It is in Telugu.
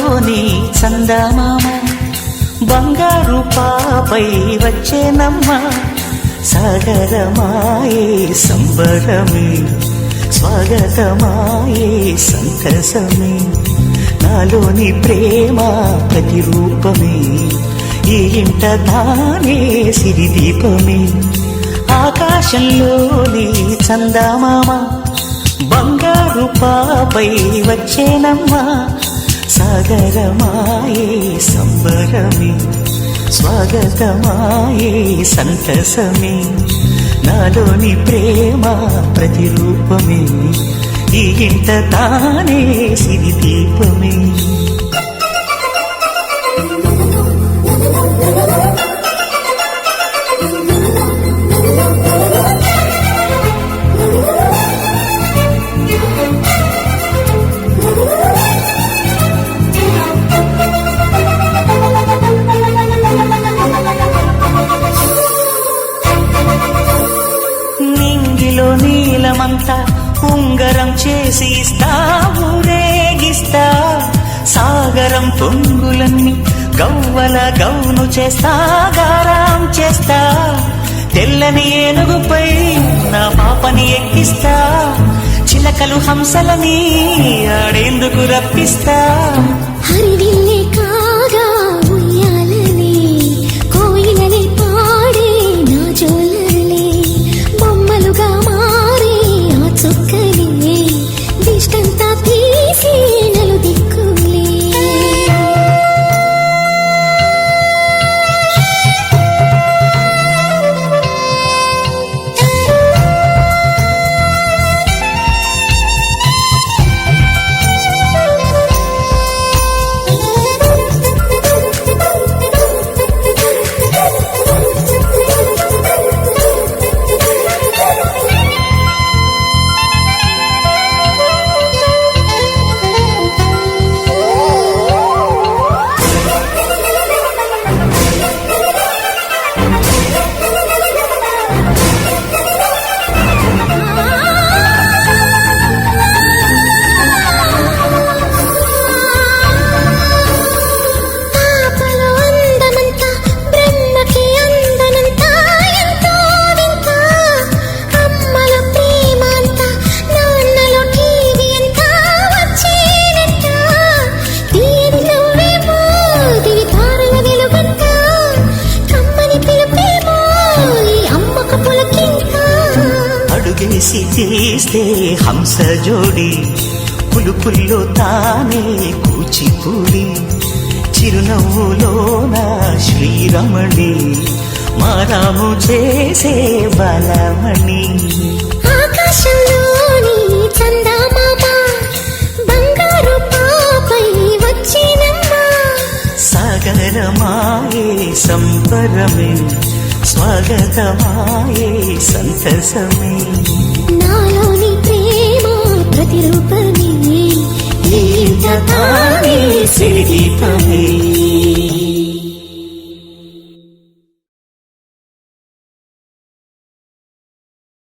ఆకాశంలోని చందమామ బంగారు పాపై వచ్చేనమ్మ సాగరమాయే సంబరమే స్వాగతమాయే సంతసమే నాలోని ప్రేమ ప్రతిరూపమే ఈ ఇంట తానే సిరిదీపమే ఆకాశంలోని చందమామ బంగారు పాపై వచ్చేనమ్మా సాగరమాయే సంబరమే స్వాగతమాయే సంతసమే నాలోని ప్రేమ ప్రతిరూపమే ఈ ఇంట తానే సిరిదీపమే నీలమంతా ఉంగరం చేసి ఇస్తా ఊరేగిస్తా సాగరం పొంగులన్నీ గవ్వల గౌను చేస్తా గారాం చేస్తా తెల్లని ఏనుగుపై నా పాపని ఎక్కిస్తా చిలకలు హంసలని ఆడేందుకు రప్పిస్తా హరివిల్లే కాగా ఉయ్యాలనే కోయిలనే పాడే నా జోలలే బొమ్మలుగా మారే ఆ చుక్కలే దిష్టంతా తీసి నలు దిక్కులే అడుగేసి తీస్తే హంస జోడి పులుపుల్లో తానే కూచిపూడి చిరునవ్వులోన శ్రీరమణి మారాము చేసే బలమణి ఆకాశంలోని చందమామ బంగారు పాపై వచ్చినమ్మా సాగరమాయే సంబరమే స్వాగతమాయే సంతసమే నాలోని ప్రేమ ప్రతిరూపమే ఈ ఇంట తానే సిరిదీపమే